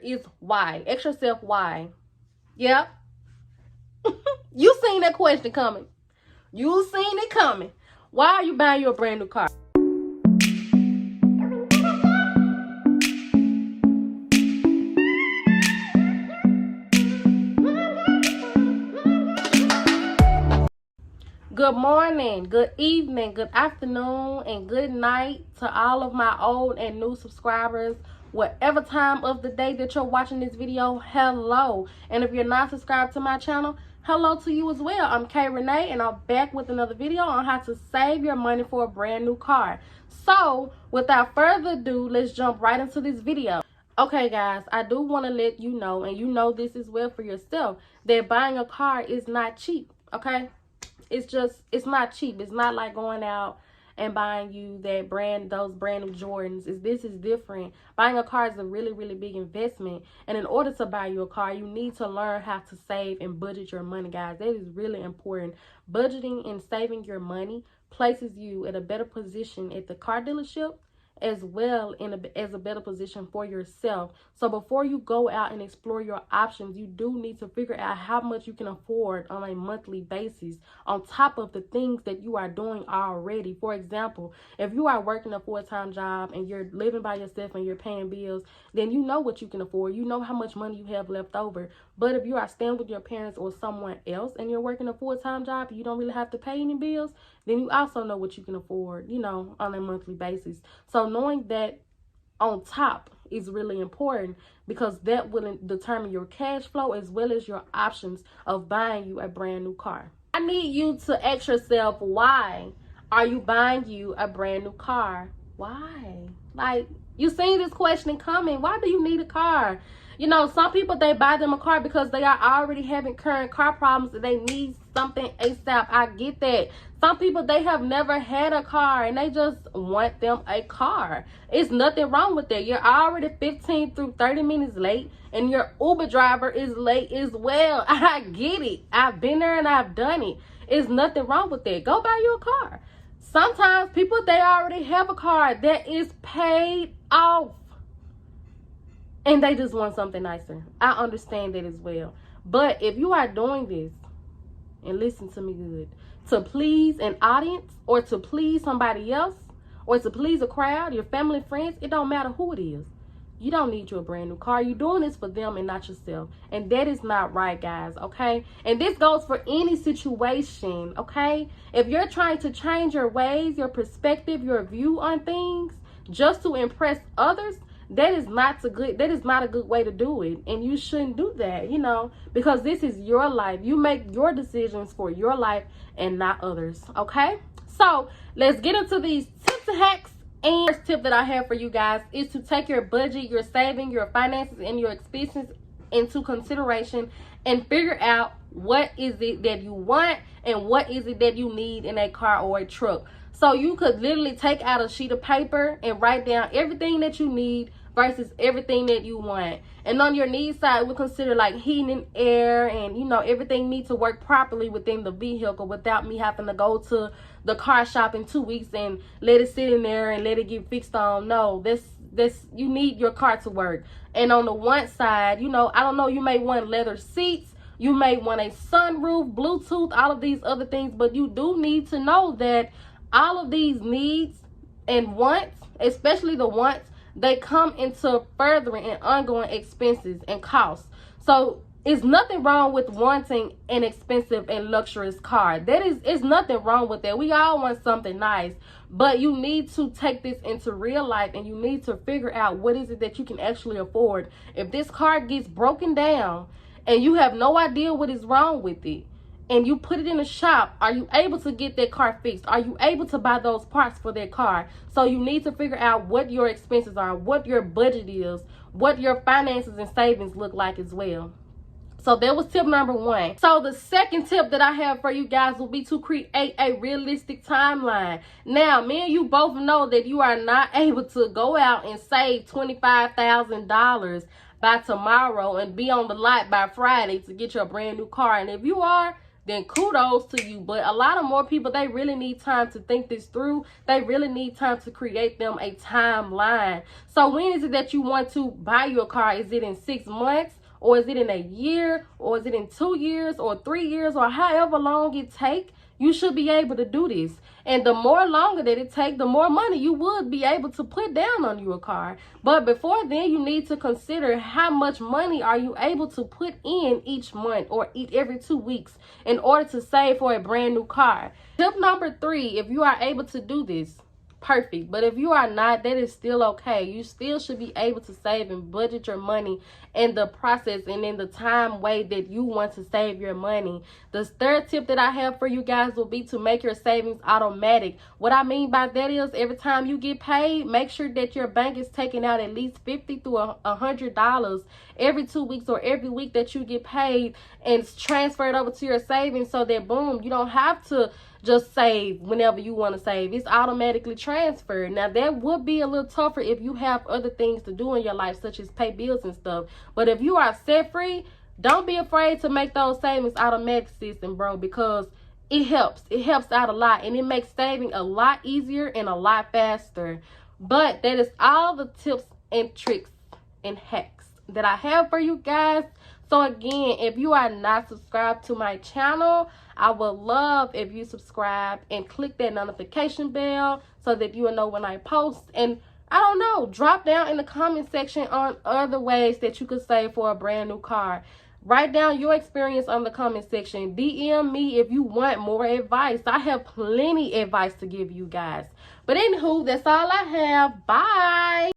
is why. Ask yourself why. Yep. You seen that question coming. You seen it coming. Why are you buying you a brand new car? Good morning, good evening, good afternoon, and good night to all of my old and new subscribers. Whatever time of the day that you're watching this video, hello. And if you're not subscribed to my channel, hello to you as well. I'm Kay Renee, and I'm back with another video on how to save your money for a brand new car. So, without further ado, let's jump right into this video. Okay, guys, I do want to let you know, and you know this as well for yourself, that buying a car is not cheap, okay? It's not cheap. It's not like going out and buying you those brand new Jordans. This is different. Buying a car is a really, really big investment. And in order to buy you a car, you need to learn how to save and budget your money, guys. That is really important. Budgeting and saving your money places you at a better position at the car dealership, as well as a better position for yourself. So before you go out and explore your options, you do need to figure out how much you can afford on a monthly basis on top of the things that you are doing already. For example, if you are working a full-time job and you're living by yourself and you're paying bills, then you know what you can afford. You know how much money you have left over. But if you are staying with your parents or someone else and you're working a full-time job, you don't really have to pay any bills, then you also know what you can afford, you know, on a monthly basis. So knowing that on top is really important, because that will determine your cash flow as well as your options of buying you a brand new car. I need you to ask yourself, why are you buying you a brand new car? Why? Like, you seen this question coming. Why do you need a car? You know, some people, they buy them a car because they are already having current car problems and they need something ASAP. I get that. Some people, they have never had a car and they just want them a car. It's nothing wrong with that. You're already 15 through 30 minutes late and your Uber driver is late as well. I get it. I've been there and I've done it. It's nothing wrong with that. Go buy you a car. Sometimes people, they already have a car that is paid off and they just want something nicer. I understand that as well. But if you are doing this, and listen to me good, to please an audience or to please somebody else or to please a crowd, your family, friends, it don't matter who it is. You don't need you a brand new car. You're doing this for them and not yourself. And that is not right, guys, okay? And this goes for any situation, okay? If you're trying to change your ways, your perspective, your view on things just to impress others, that is not a good way to do it. And you shouldn't do that, you know, because this is your life. You make your decisions for your life and not others, okay? So let's get into these tips and hacks. And the first tip that I have for you guys is to take your budget, your saving, your finances, and your expenses into consideration and figure out what is it that you want and what is it that you need in a car or a truck. So you could literally take out a sheet of paper and write down everything that you need versus everything that you want. And on your need side, we'll consider like heating and air, and you know, everything needs to work properly within the vehicle without me having to go to the car shop in 2 weeks and let it sit in there and let it get fixed on. No, this you need your car to work. And on the want side, you know, I don't know, you may want leather seats, you may want a sunroof, Bluetooth, all of these other things, but you do need to know that all of these needs and wants, especially the wants, they come into furthering and ongoing expenses and costs. So it's nothing wrong with wanting an expensive and luxurious car. It's nothing wrong with that. We all want something nice, but you need to take this into real life and you need to figure out what is it that you can actually afford. If this car gets broken down and you have no idea what is wrong with it, and you put it in a shop, are you able to get that car fixed? Are you able to buy those parts for that car? So you need to figure out what your expenses are, what your budget is, what your finances and savings look like as well. So that was tip number one. So the second tip that I have for you guys will be to create a realistic timeline. Now, me and you both know that you are not able to go out and save $25,000 by tomorrow and be on the lot by Friday to get your brand new car. And if you are, then kudos to you. But a lot of more people, they really need time to think this through. They really need time to create them a timeline. So when is it that you want to buy your car? Is it in 6 months? Or is it in a year? Or is it in 2 years? Or 3 years? Or however long it takes? You should be able to do this. And the more longer that it takes, the more money you would be able to put down on your car. But before then, you need to consider how much money are you able to put in each month or every 2 weeks in order to save for a brand new car. Tip number 3, if you are able to do this, perfect. But if you are not, that is still okay. You still should be able to save and budget your money in the process and in the time way that you want to save your money. The third tip that I have for you guys will be to make your savings automatic. What I mean by that is every time you get paid, make sure that your bank is taking out at least $50 to $100 every 2 weeks or every week that you get paid, and transfer it over to your savings so that boom, you don't have to just save whenever you want to save. It's automatically transferred. Now that would be a little tougher if you have other things to do in your life, such as pay bills and stuff. But if you are set free, don't be afraid to make those savings automatic system, bro, because it helps. It helps out a lot, and it makes saving a lot easier and a lot faster. But that is all the tips and tricks and hacks that I have for you guys. So again, if you are not subscribed to my channel, I would love if you subscribe and click that notification bell so that you will know when I post. And I don't know, drop down in the comment section on other ways that you could save for a brand new car. Write down your experience on the comment section. DM me if you want more advice. I have plenty advice to give you guys. But anywho, that's all I have. Bye.